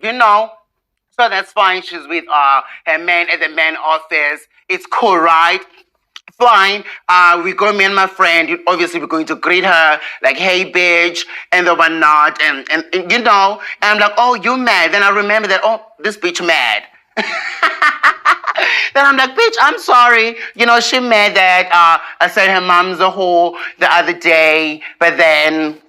you know. So that's fine. She's with her man at the man office. It's cool, right? Fine. We go, me and my friend. Obviously, we're going to greet her like, "Hey, bitch," and the whatnot, and you know. And I'm like, "Oh, you mad?" Then I remember that. Oh, this bitch mad. Then I'm like, "Bitch, I'm sorry." You know, she mad that I said her mom's a whore the other day, but then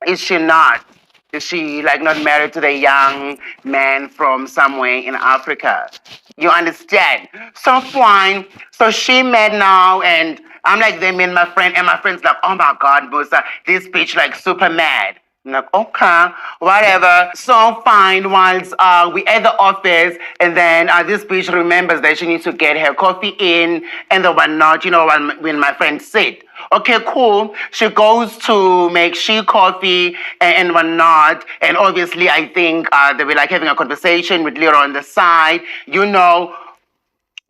is she not? Is she like not married to the young man from somewhere in Africa? You understand? So fine. So she mad now, and I'm like them and my friend's like, "Oh my God, Musa, this bitch like super mad." I'm like, "Okay, whatever." So fine. Once we at the office, and then this bitch remembers that she needs to get her coffee in and the whatnot. You know, when my friend sit. Okay, cool. She goes to make she coffee and whatnot. And obviously, I think they were like having a conversation with Lira on the side, you know.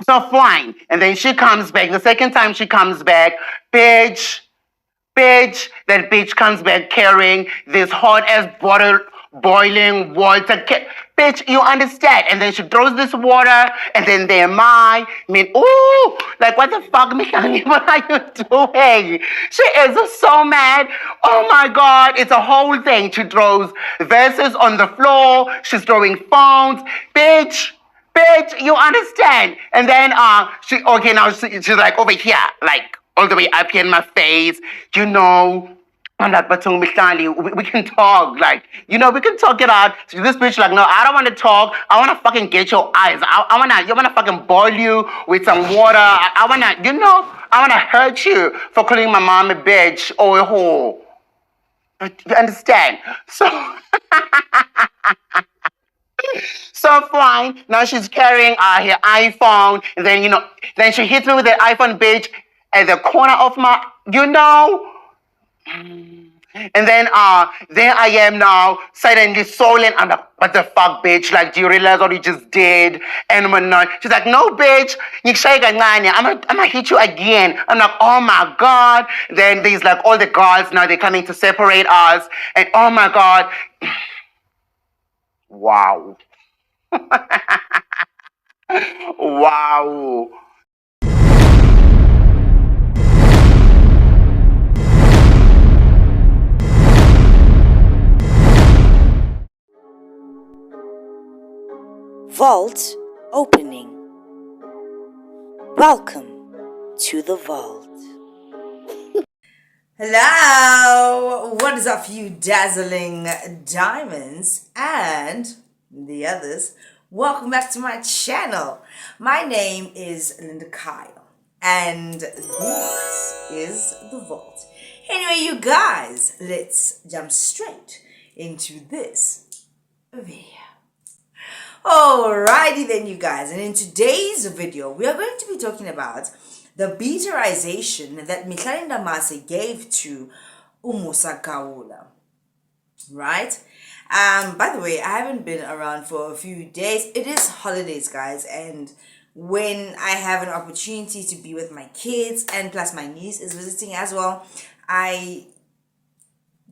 So fine. And then she comes back. The second time she comes back, bitch, bitch, that bitch comes back carrying this hot ass bottle, boiling water. Bitch, you understand? And then she throws this water, and then they I mean, ooh, like what the fuck, Mihlali? What are you doing? She is so mad. Oh my God, it's a whole thing. She throws verses on the floor. She's throwing phones. Bitch, bitch, you understand? And then she's like over here, like all the way up here in my face, you know. I'm like, but Mihlali, we can talk, like, you know, we can talk it out. So this bitch like, no, I don't want to talk. I want to fucking get your eyes. You want to fucking boil you with some water. I want to, you know, I want to hurt you for calling my mom a bitch or a whore. You understand? So, so fine. Now she's carrying her iPhone, and then, you know, then she hits me with the iPhone, bitch, at the corner of my, you know. And then there I am now, suddenly sullen. I'm like, what the fuck, bitch? Like, do you realize what you just did? And whatnot. She's like, no, bitch. I'm gonna hit you again. I'm like, oh my God. Then there's like all the guards now, they're coming to separate us. And oh my God. Wow. Wow. Vault opening. Welcome to the vault. Hello, what is up, you dazzling diamonds and the others? Welcome back to my channel. My name is Linda Kyle, and this is the vault. Anyway, you guys, let's jump straight into this video. Alrighty then, you guys, and in today's video we are going to be talking about the beaterization that Mihlali Ndamase gave to Umusa Kaula. Right? By the way, I haven't been around for a few days. It is holidays, guys, and when I have an opportunity to be with my kids, and plus my niece is visiting as well, I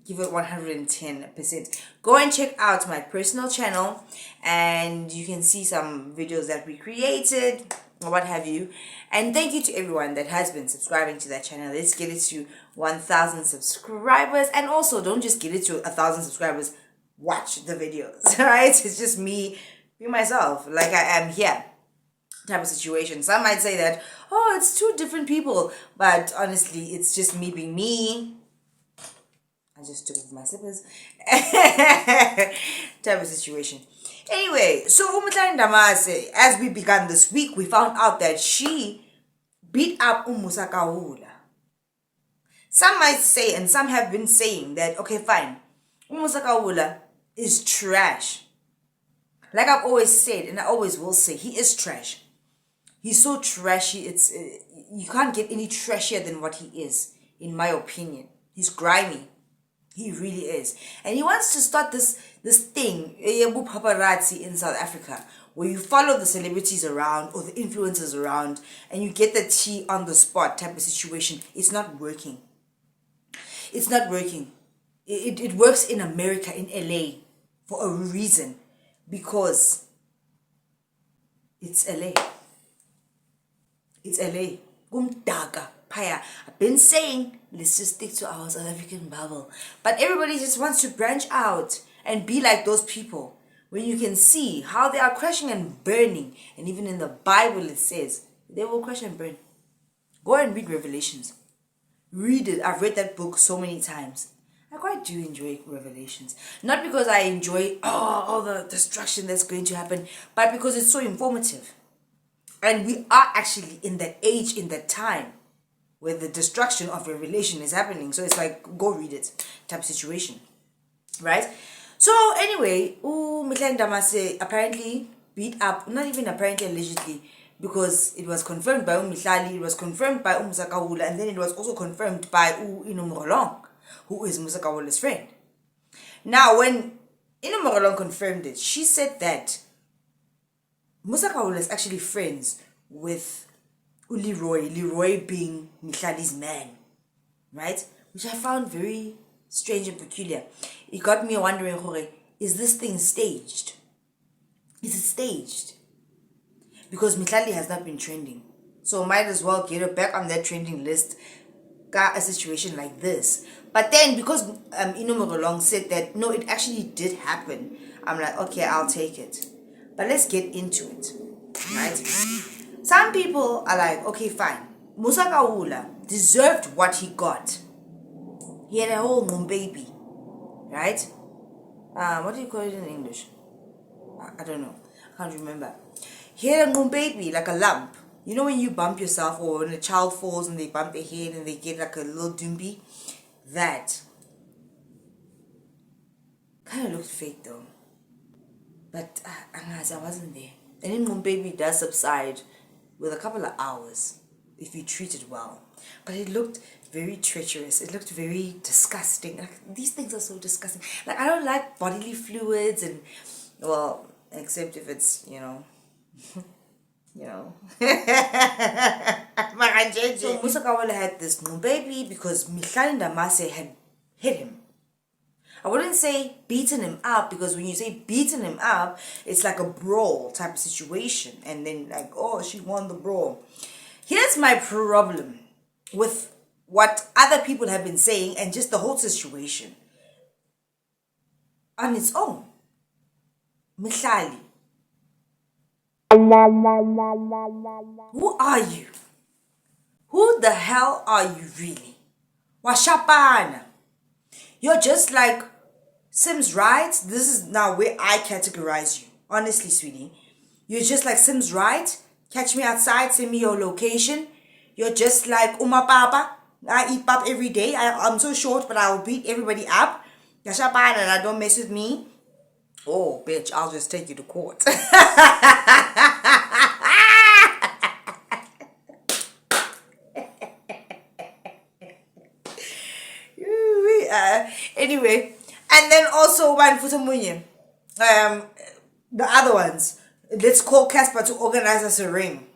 give it 110%. Go and check out my personal channel, and you can see some videos that we created or what have you. And thank you to everyone that has been subscribing to that channel. Let's get it to 1,000 subscribers. And also, don't just get it to 1,000 subscribers, watch the videos. Right? It's just me, be myself, like I am here type of situation. Some might say that, oh, it's two different people, but honestly, it's just me being me. I just took off my slippers type of situation. Anyway, so Mihlali Ndamase, as we began this week, we found out that she beat up Umusa Kaula. Some might say, and some have been saying that, okay, fine, Umusa Kaula is trash. Like I've always said, and I always will say, he is trash. He's so trashy, it's you can't get any trashier than what he is, in my opinion. He's grimy. He really is. And he wants to start this thing, paparazzi in South Africa, where you follow the celebrities around or the influencers around and you get the tea on the spot type of situation. It's not working. It's not working. It works in America, in LA, for a reason. because it's LA. It's LA. Gumdaka. Paya. I've been saying, let's just stick to our South African bubble. But everybody just wants to branch out and be like those people. When you can see how they are crashing and burning. And even in the Bible it says, they will crash and burn. Go and read Revelations. Read it. I've read that book so many times. I quite do enjoy Revelations. Not because I enjoy all the destruction that's going to happen, but because it's so informative. And we are actually in that age, in that time, where the destruction of Revelation is happening. So it's like, go read it type situation. Right? So anyway, Mihlali Ndamase apparently beat up, not even apparently, allegedly, because it was confirmed by Mihlali, it was confirmed by Musa Kawula, and then it was also confirmed by Ino Morolong, who is Musa Kawula's friend. Now, when Ino Morolong confirmed it, she said that Musa Kawula is actually friends with Leroy being Mihlali's man, right? Which I found very strange and peculiar. It got me wondering, is this thing staged? Is it staged? Because Mihlali has not been trending. So might as well get her back on that trending list. Got a situation like this. But then because Ino Morolong said that, no, it actually did happen. I'm like, okay, I'll take it. But let's get into it. Right? Some people are like, okay, fine. Musa Kawula deserved what he got. He had a whole baby. Right? What do you call it in English? I don't know. I can't remember. He had a baby, like a lump. You know when you bump yourself, or when a child falls and they bump their head and they get like a little doomby? That kind of looked fake though. But I wasn't there. And then baby does subside with a couple of hours if you treat it well. But it looked very treacherous. It looked very disgusting. Like, these things are so disgusting. Like, I don't like bodily fluids and, well, except if it's, you know. So Musa Kawula had this new baby because Mihlali Ndamase had hit him. I wouldn't say beaten him up, because when you say beaten him up, it's like a brawl type of situation. And then like, oh, she won the brawl. Here's my problem with what other people have been saying and just the whole situation. On its own, Mihlali, who are you? Who the hell are you really? Washapana. You're just like Sims, right? This is now where I categorize you. Honestly, sweetie. You're just like Sims, right? Catch me outside, send me your location. You're just like Uma Papa. I eat pap every day. I'm so short, but I'll beat everybody up. Yashapana, don't mess with me. Oh, bitch, I'll just take you to court. Anyway, and then also one Futamunye. The other ones. Let's call Casper to organize us a ring.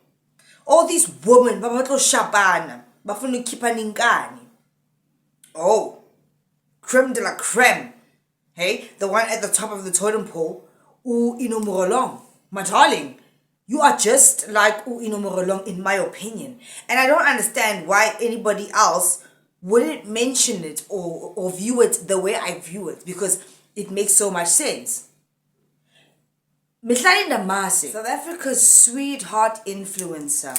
All these women, babatlo shabana, bafuna kipa ningani. Oh, creme de la creme. Hey, the one at the top of the totem pole, Ino Morolong. My darling, you are just like Ino Morolong in my opinion. And I don't understand why anybody else wouldn't mention it or view it the way I view it, because it makes so much sense. Mihlali Ndamase, South Africa's sweetheart influencer.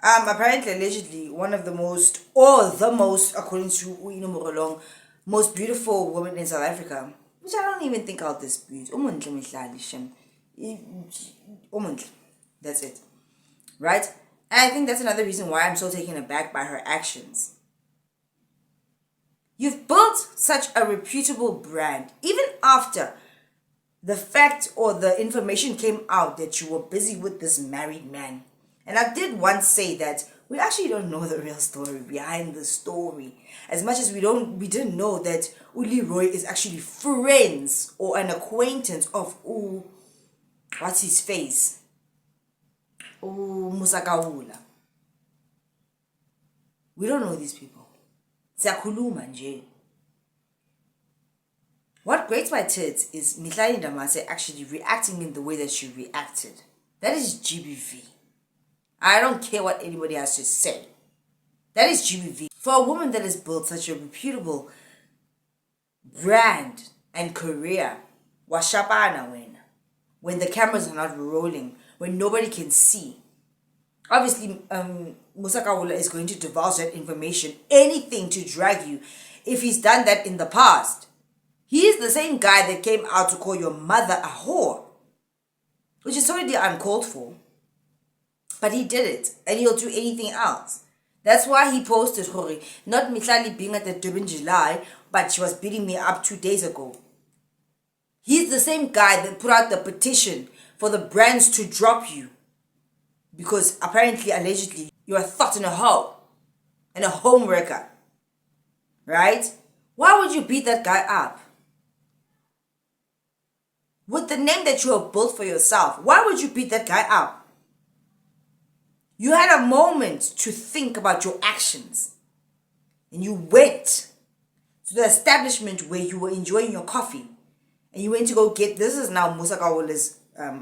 Apparently, allegedly, one of the most, or the most, according to Ino Morolong, most beautiful woman in South Africa, which I don't even think I'll dispute. That's it. Right? And I think that's another reason why I'm so taken aback by her actions. You've built such a reputable brand, even after the fact or the information came out that you were busy with this married man. And I did once say that we actually don't know the real story behind the story. As much as we didn't know that Leroy is actually friends or an acquaintance of what's his face? Musa Kawula. We don't know these people. Siyakhuluma nje. What grates my tits is Mihlali Ndamase actually reacting in the way that she reacted. That is GBV. I don't care what anybody has to say. That is GBV. For a woman that has built such a reputable brand and career, washapana when the cameras are not rolling, when nobody can see. Obviously, Musakawula is going to divulge that information, anything to drag you, if he's done that in the past. He is the same guy that came out to call your mother a whore, which is totally uncalled for. But he did it, and he'll do anything else. That's why he posted, Hori, not Mihlali being at the Durban July, but she was beating me up 2 days ago. He's the same guy that put out the petition for the brands to drop you. Because apparently, allegedly, you're a thought and a hoe. And a homewrecker. Right? Why would you beat that guy up? With the name that you have built for yourself, why would you beat that guy up? You had a moment to think about your actions. And you went to the establishment where you were enjoying your coffee. And you went to go get, this is now Musa Kawula's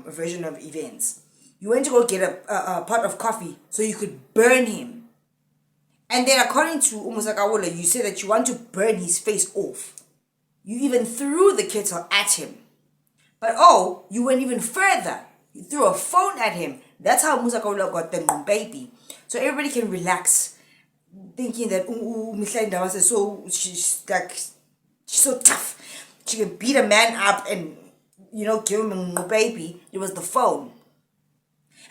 version of events. You went to go get a pot of coffee so you could burn him. And then according to Musa Kawula, you said that you want to burn his face off. You even threw the kettle at him. But oh, you went even further. You threw a phone at him. That's how Musa Kawula got the baby. So everybody can relax, thinking that Mihlali Ndamase is so she's so tough. She can beat a man up and give him a baby. It was the phone.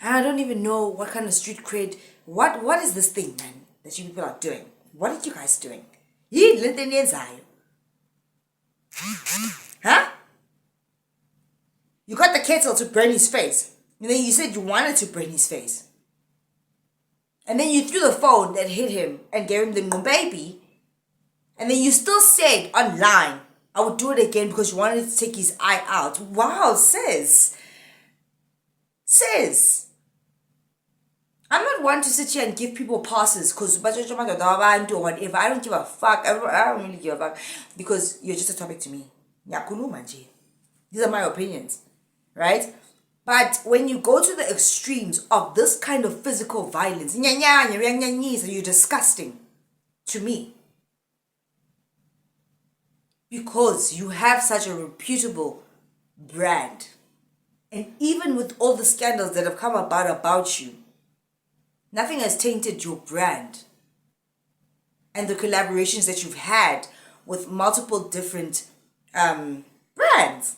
And I don't even know what kind of street cred. What is this thing, man, that you people are doing? What are you guys doing? Huh? You got the kettle to burn his face. And then you said you wanted to burn his face. And then you threw the phone that hit him and gave him the baby. And then you still said online, I would do it again because you wanted to take his eye out. Wow, sis. I'm not one to sit here and give people passes because or whatever. I don't give a fuck. I don't really give a fuck because you're just a topic to me. These are my opinions, right? But when you go to the extremes of this kind of physical violence, you're disgusting to me. Because you have such a reputable brand. And even with all the scandals that have come about you, nothing has tainted your brand. And the collaborations that you've had with multiple different brands.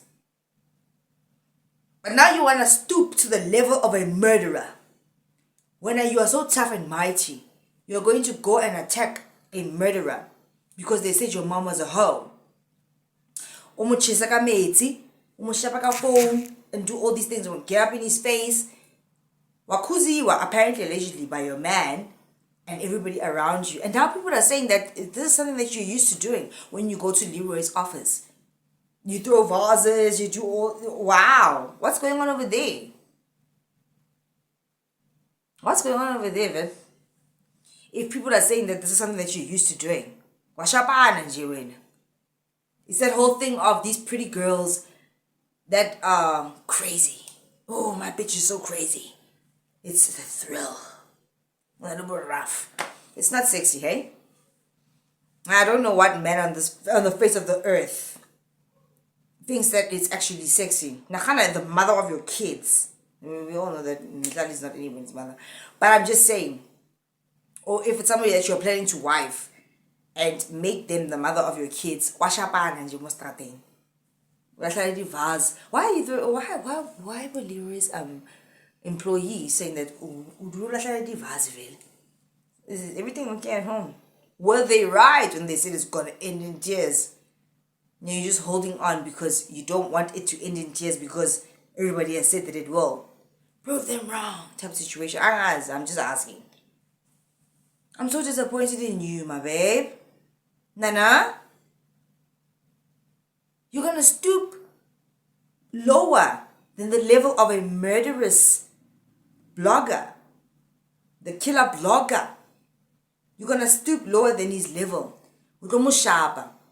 But now you want to stoop to the level of a murderer. When you are so tough and mighty, you're going to go and attack a murderer because they said your mom was a hoe. Phone and do all these things and get up in his face. Wakuziwa apparently allegedly by your man and everybody around you. And now people are saying that this is something that you're used to doing when you go to Leroy's office. You throw vases, you do all... Wow. What's going on over there? What's going on over there, Vin? If people are saying that this is something that you're used to doing. Washapana nje. It's that whole thing of these pretty girls that are crazy. Oh, my bitch is so crazy. It's a thrill. A little bit rough. It's not sexy, hey? I don't know what man on the face of the earth thinks that it's actually sexy. Nakana, the mother of your kids. We all know that Mihlali is not anyone's mother. But I'm just saying, or if it's somebody that you're planning to wife and make them the mother of your kids, washapana nje mostrateng. Why are you why were Leroy's employees saying that is everything okay at home? Were they right when they said it's gonna end in tears? You're just holding on because you don't want it to end in tears because everybody has said that it will. Prove them wrong type of situation. I'm just asking. I'm so disappointed in you, my babe. Nana, you're gonna stoop lower than the level of a murderous blogger, the killer blogger. You're gonna stoop lower than his level.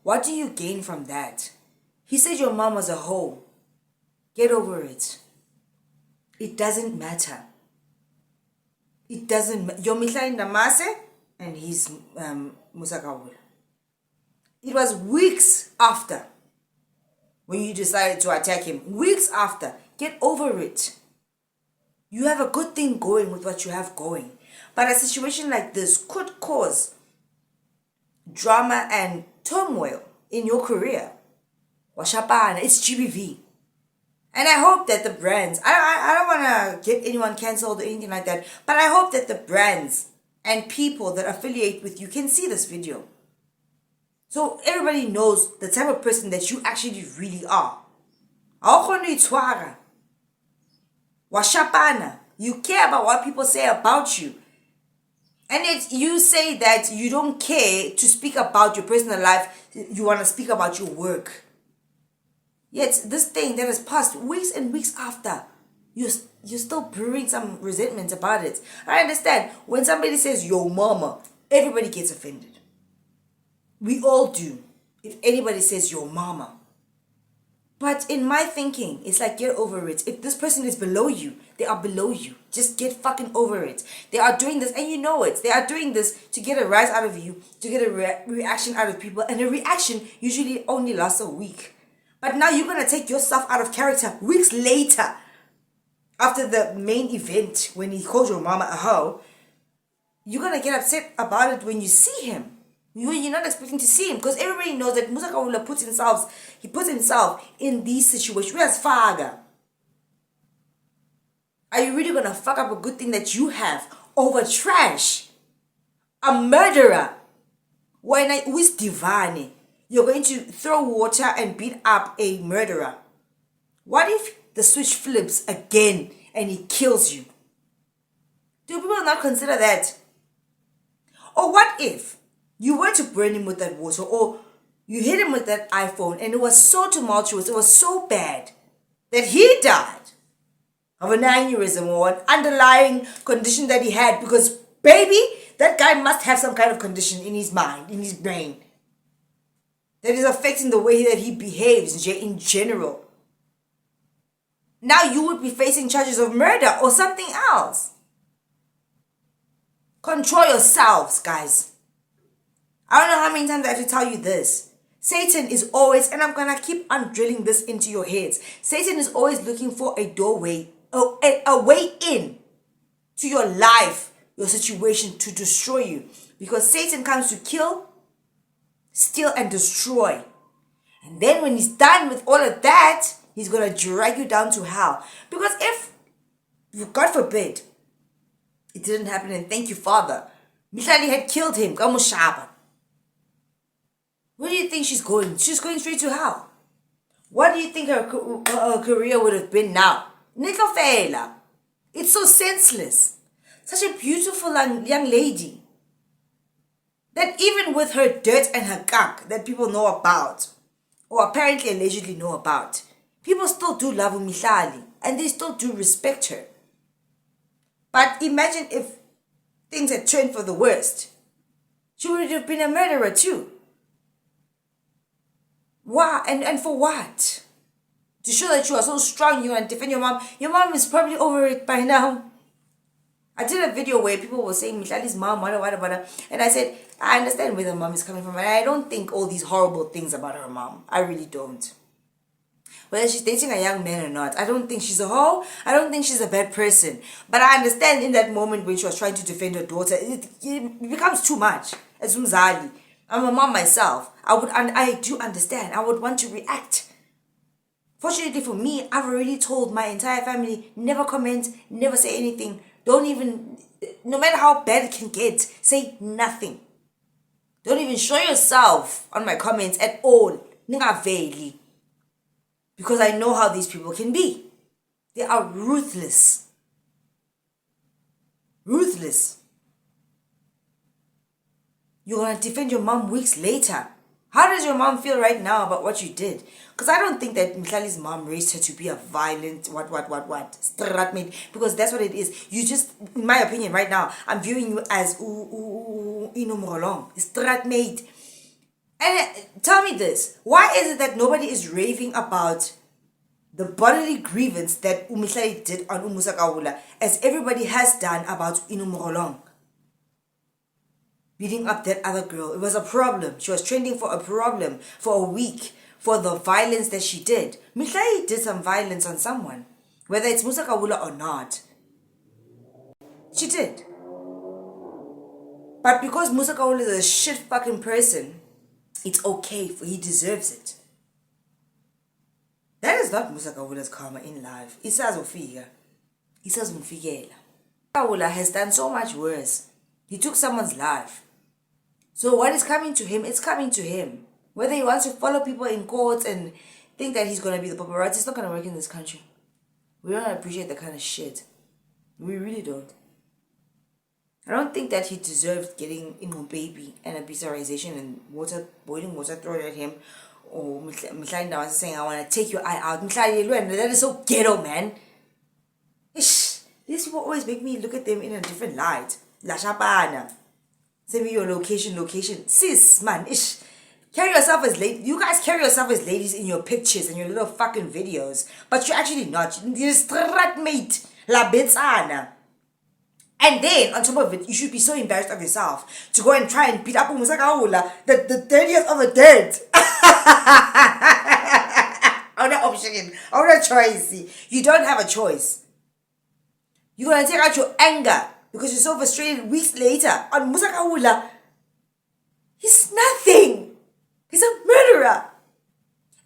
What do you gain from that? He said your mom was a hoe. Get over it. It doesn't matter. It doesn't. You're Mihlali Ndamase and he's Musakawula. It was weeks after when you decided to attack him. Weeks after. Get over it. You have a good thing going with what you have going. But a situation like this could cause drama and turmoil in your career. Washapana, it's GBV. And I hope that the brands, I don't want to get anyone cancelled or anything like that, but I hope that the brands and people that affiliate with you can see this video. So everybody knows the type of person that you actually really are. Washapana, you care about what people say about you. And yet you say that you don't care to speak about your personal life, you want to speak about your work. Yet this thing that has passed weeks and weeks after, you're still brewing some resentment about it. I understand when somebody says your mama, everybody gets offended. We all do. If anybody says your mama. But in my thinking, it's like, get over it. If this person is below you, they are below you. Just get fucking over it. They are doing this, and you know it. They are doing this to get a rise out of you, to get a reaction out of people. And a reaction usually only lasts a week. But now you're going to take yourself out of character weeks later. After the main event, when he calls your mama a hoe, you're going to get upset about it when you see him. You're not expecting to see him, because everybody knows that Musakawula puts himself in these situations. Where's Faga? Are you really gonna fuck up a good thing that you have over trash? A murderer. Who's Divani? You're going to throw water and beat up a murderer. What if the switch flips again and he kills you? Do people not consider that? Or what if you were to burn him with that water, or you hit him with that iPhone and it was so tumultuous, it was so bad that he died of an aneurysm or an underlying condition that he had, because baby, that guy must have some kind of condition in his mind, in his brain, that is affecting the way that he behaves in general. Now you would be facing charges of murder or something else. Control yourselves, guys. I don't know how many times I have to tell you this. Satan is always, and I'm going to keep on drilling this into your heads. Satan is always looking for a doorway, a way in to your life, your situation, to destroy you. Because Satan comes to kill, steal, and destroy. And then when he's done with all of that, he's going to drag you down to hell. Because if, God forbid, it didn't happen, and thank you, Father, Mihlali had killed him, Kamushaba. Where do you think she's going? She's going straight to hell. What do you think her career would have been now? Nikafela. It's so senseless. Such a beautiful young lady. That even with her dirt and her kak that people know about, or apparently allegedly know about, people still do love Mihlali and they still do respect her. But imagine if things had turned for the worst. She would have been a murderer too. Why? And for what? To show that you are so strong, you want to defend your mom. Your mom is probably over it by now. I did a video where people were saying Mihlali's mom, whatever. And I said, I understand where the mom is coming from. And I don't think all these horrible things about her mom. I really don't. Whether she's dating a young man or not, I don't think she's a hoe. I don't think she's a bad person. But I understand in that moment when she was trying to defend her daughter, it becomes too much. As Umzali, I'm a mom myself. I do understand. I would want to react. Fortunately for me, I've already told my entire family, never comment, never say anything. Don't even, no matter how bad it can get, say nothing. Don't even show yourself on my comments at all. Ningaveli. Because I know how these people can be. They are ruthless. Ruthless. You're going to defend your mom weeks later. How does your mom feel right now about what you did? Because I don't think that Mihlali's mom raised her to be a violent, stratmate. Because that's what it is. You just, in my opinion right now, I'm viewing you as Inomolong, stratmate. And tell me this, why is it that nobody is raving about the bodily grievance that Mihlali did on Umusa Kawula, as everybody has done about Inumorolong? Beating up that other girl. It was a problem. She was trending for a problem for a week for the violence that she did. Mihlali did some violence on someone, whether it's Musa Kawula or not. She did. But because Musa Kawula is a shit fucking person, it's okay, for he deserves it. That is not Musa Kawula's karma in life. Isazofika. Isazumfikela. Kawula has done so much worse. He took someone's life. So what is coming to him, it's coming to him. Whether he wants to follow people in courts and think that he's going to be the paparazzi, it's not going to work in this country. We don't appreciate that kind of shit. We really don't. I don't think that he deserved getting baby and a bestialization and boiling water thrown at him. Or Mihlali Ndamase saying, I want to take your eye out. Mihlali, that is so ghetto, man. Ish, these people always make me look at them in a different light. La Shapana. Send me your location. Sis, man, ish. Carry yourself as ladies. You guys carry yourself as ladies in your pictures and your little fucking videos. But you're actually not. You're strat mate. La bitsana. And then, on top of it, you should be so embarrassed of yourself to go and try and beat up Umusa Kawula, the 30th of the dead. On that option, on that choice. You don't have a choice. You're going to take out your anger because you're so frustrated weeks later on Musa Kawula. He's nothing. He's a murderer.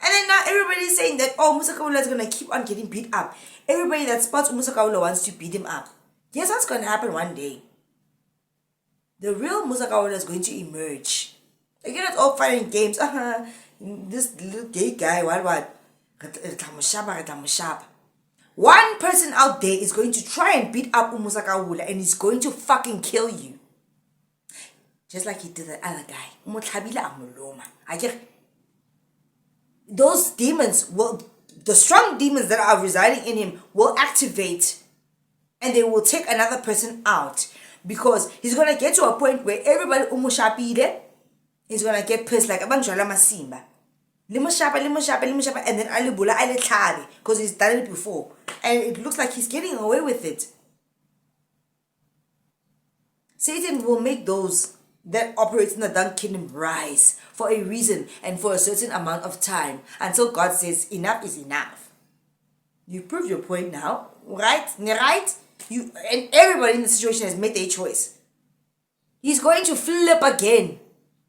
And then now everybody's saying that, oh, Musa Kawula is going to keep on getting beat up. Everybody that spots Musa Kawula wants to beat him up. Guess what's going to happen one day? The real Musa Kawula is going to emerge. Again, it's all fun and games. This little gay guy, what? One person out there is going to try and beat up Musa Kawula and he's going to fucking kill you. Just like he did that other guy. Those demons the strong demons that are residing in him will activate. And they will take another person out. Because he's going to get to a point where everybody is going to get pissed like Abanjala Masimba. Limoshapa, and then Alibula Aleklabi. Because he's done it before. And it looks like he's getting away with it. Satan will make those that operate in the dark kingdom rise for a reason and for a certain amount of time. Until God says, enough is enough. You proved your point now. Right? Right? You and everybody in the situation has made their choice. He's going to flip again.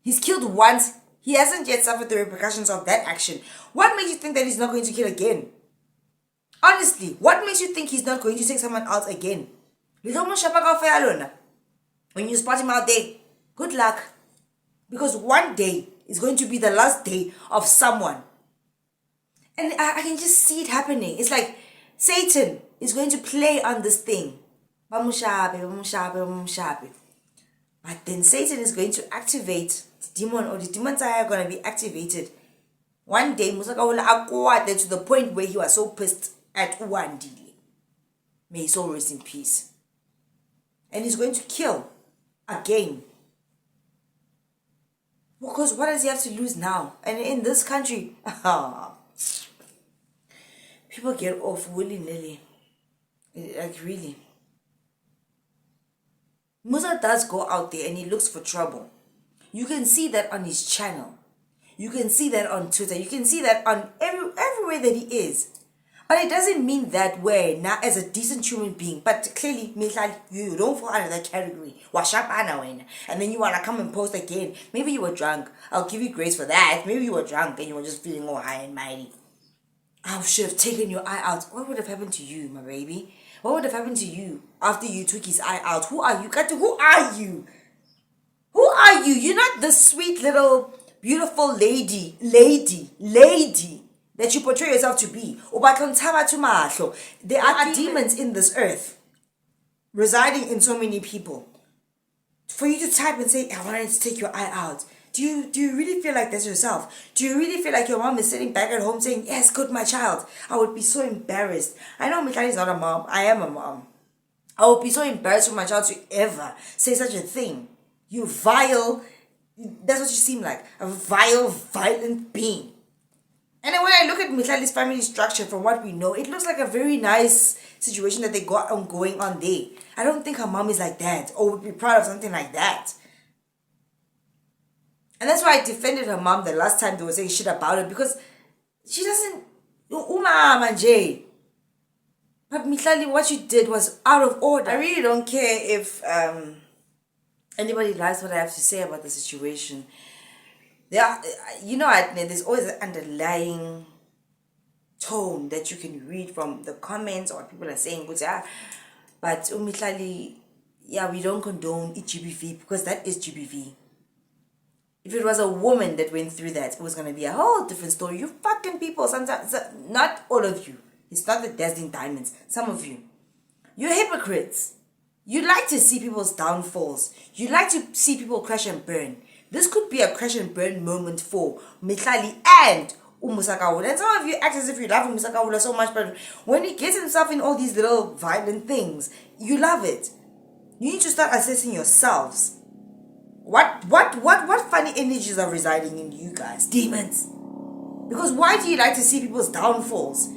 He's killed once. He hasn't yet suffered the repercussions of that action. What makes you think that he's not going to kill again? Honestly, what makes you think he's not going to take someone out again? When you spot him out there, good luck. Because one day is going to be the last day of someone. And I can just see it happening. It's like Satan is going to play on this thing. But then Satan is going to activate the demon, or the demons are going to be activated. One day, Musa Kawula acquired to the point where he was so pissed at Uwandile. May his soul rest in peace. And he's going to kill again. Because what does he have to lose now? And in this country, people get off willy-nilly. Like, really. Musa does go out there and he looks for trouble. You can see that on his channel. You can see that on Twitter. You can see that on everywhere that he is. But it doesn't mean that we're now as a decent human being. But clearly, Mihlali, you don't fall under that category. And then you want to come and post again. Maybe you were drunk. I'll give you grace for that. Maybe you were drunk and you were just feeling all high and mighty. I should have taken your eye out. What would have happened to you, my baby? What would have happened to you after you took his eye out? Who are you? Who are you? Who are you? You're not the sweet little beautiful lady that you portray yourself to be. There are demons in this earth residing in so many people. For you to type and say, I wanted to take your eye out. Do you really feel like that's yourself? Do you really feel like your mom is sitting back at home saying, yes, good, my child? I would be so embarrassed. I know Mihlali is not a mom. I am a mom. I would be so embarrassed for my child to ever say such a thing. You vile, That's what you seem like. A vile, violent being. And then when I look at Mihlali's family structure, from what we know, it looks like a very nice situation that they got on going on there. I don't think her mom is like that or would be proud of something like that. And that's why I defended her mom the last time they were saying shit about her, because she doesn't... Umama Jay. But Mihlali, what you did was out of order. I really don't care if anybody likes what I have to say about the situation. There's always an underlying tone that you can read from the comments or what people are saying. But Mihlali, we don't condone GBV, because that is GBV. If it was a woman that went through that, it was going to be a whole different story. You fucking people, sometimes, not all of you. It's not the dazzling diamonds. Some of you. You're hypocrites. You like to see people's downfalls. You like to see people crash and burn. This could be a crash and burn moment for Mihlali and Umusakawula. And some of you act as if you love Umusakawula so much, but when he gets himself in all these little violent things, you love it. You need to start assessing yourselves. What funny energies are residing in you guys? Demons. Because why do you like to see people's downfalls?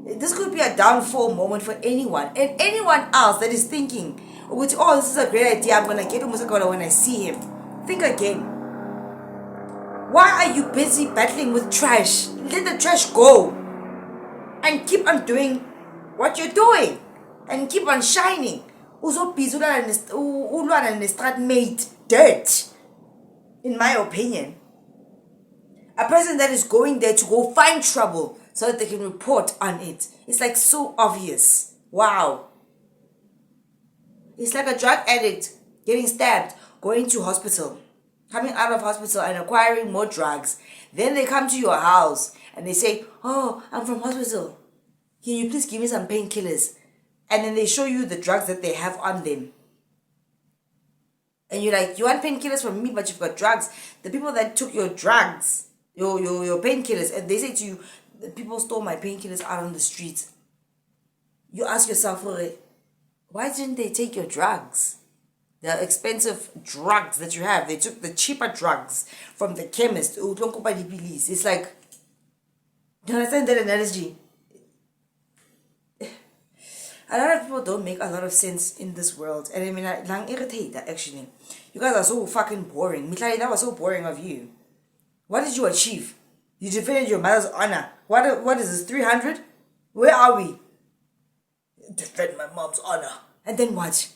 This could be a downfall moment for anyone. And anyone else that is thinking, this is a great idea, I'm going to get Umusakawula when I see him. Think again. Why are you busy battling with trash? Let the trash go. And keep on doing what you're doing. And keep on shining. Made dirt. In my opinion. A person that is going there to go find trouble so that they can report on it. It's like so obvious. Wow. It's like a drug addict getting stabbed, going to hospital, coming out of hospital and acquiring more drugs. Then they come to your house and they say, oh, I'm from hospital. Can you please give me some painkillers? And then they show you the drugs that they have on them. And you're like, you want painkillers from me, but you've got drugs. The people that took your drugs, your painkillers, and they say to you, the people stole my painkillers out on the streets. You ask yourself, why didn't they take your drugs? The expensive drugs that you have. They took the cheaper drugs from the chemist. It's like, do you understand that analogy? A lot of people don't make a lot of sense in this world. And I mean, I'm irritated actually. You guys are so fucking boring. Mihlali, that was so boring of you. What did you achieve? You defended your mother's honor. What is this, 300? Where are we? Defend my mom's honor. And then what?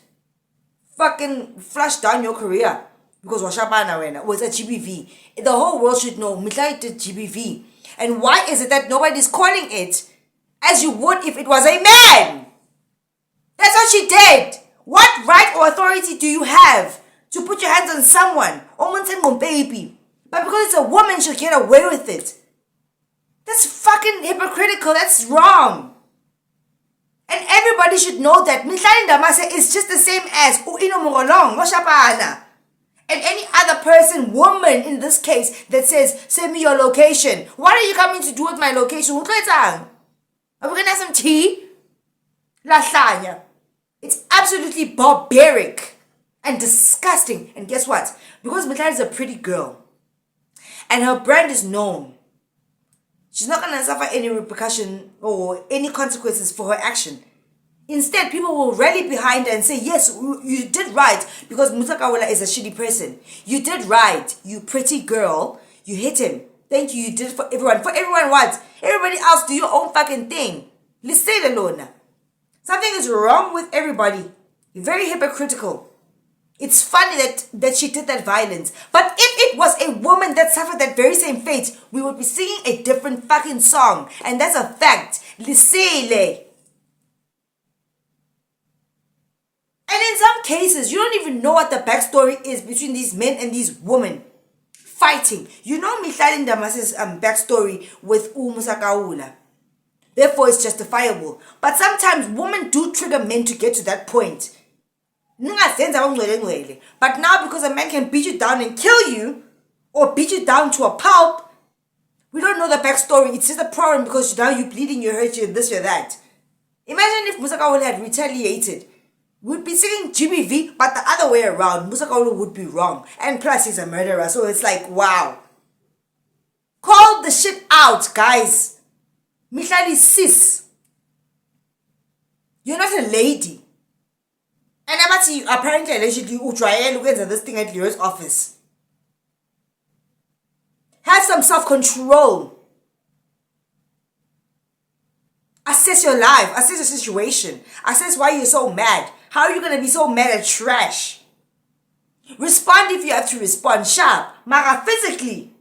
Fucking flush down your career. Because Washabana was a GBV. The whole world should know Mihlali did GBV. And why is it that nobody's calling it as you would if it was a man? That's what she did. What right or authority do you have to put your hands on someone? Baby. But because it's a woman, she'll get away with it. That's fucking hypocritical. That's wrong. And everybody should know that Mihlali Ndamase is just the same as Uino Morolong, Moshapana. And any other person, woman in this case, that says, send me your location. What are you coming to do with my location? Are we going to have some tea? Lahlanya. It's absolutely barbaric and disgusting. And guess what? Because Mihlali is a pretty girl and her brand is known, she's not going to suffer any repercussion or any consequences for her action. Instead, people will rally behind her and say, yes, you did right, because Musakawula is a shitty person. You did right, you pretty girl. You hit him. Thank you, you did it for everyone. For everyone what? Everybody else do your own fucking thing. Let's say it alone. Something is wrong with everybody. You're very hypocritical. It's funny that she did that violence. But if it was a woman that suffered that very same fate, we would be singing a different fucking song. And that's a fact. Lisele. And in some cases, you don't even know what the backstory is between these men and these women fighting. You know Mihlali Ndamase's backstory with Umusakawula. Therefore, it's justifiable. But sometimes women do trigger men to get to that point. But now, because a man can beat you down and kill you, or beat you down to a pulp, we don't know the backstory. It's just a problem because now you're bleeding, you hurt, you this, or that. Imagine if Musakawula had retaliated would be singing GBV, but the other way around, Musakaulu would be wrong. And plus, he's a murderer, so it's like, wow. Call the shit out, guys. Mihlali sis. You're not a lady. And Abati, apparently, allegedly, Utrael went at this thing at Leroy's office. Have some self-control. Assess your life. Assess your situation. Assess why you're so mad. How are you going to be so mad at trash? Respond if you have to respond. Sharp. Mara, physically.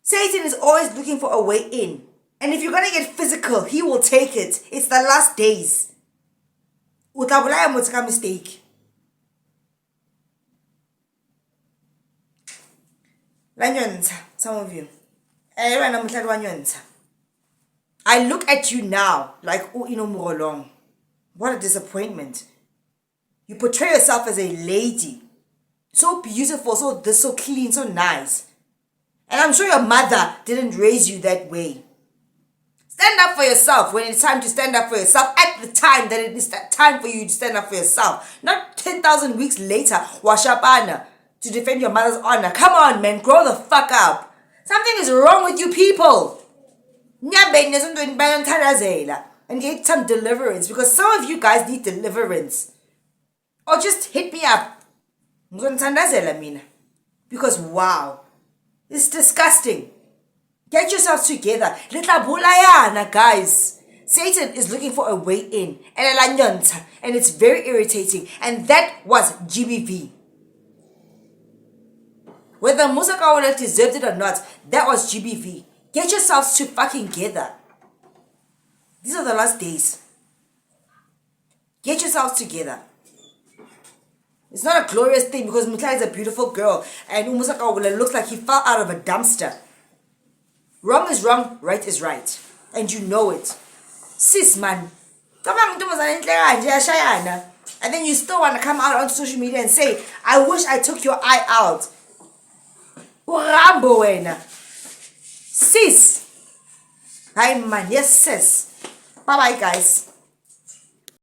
Satan is always looking for a way in. And if you're going to get physical, he will take it. It's the last days. Utabulaya motika mistake. Lanyonza, some of you. I look at you now like Murolong. What a disappointment. You portray yourself as a lady. So beautiful, so clean, so nice. And I'm sure your mother didn't raise you that way. Stand up for yourself when it's time to stand up for yourself at the time that it is that time for you to stand up for yourself. Not 10,000 weeks later, washapana, to defend your mother's honor. Come on, man, grow the fuck up. Something is wrong with you people. And get some deliverance, because some of you guys need deliverance. Or just hit me up. Because wow, it's disgusting. Get yourselves together. Guys. Satan is looking for a way in. And it's very irritating. And that was GBV. Whether Musakawa deserved it or not, that was GBV. Get yourselves to fucking together. These are the last days. Get yourselves together. It's not a glorious thing because Mihlali is a beautiful girl and Umusakawa looks like he fell out of a dumpster. Wrong is wrong, right is right. And you know it. Sis, man. And then you still want to come out on social media and say, I wish I took your eye out. Urambo wena. Sis. Hi man, yes sis. Bye bye guys.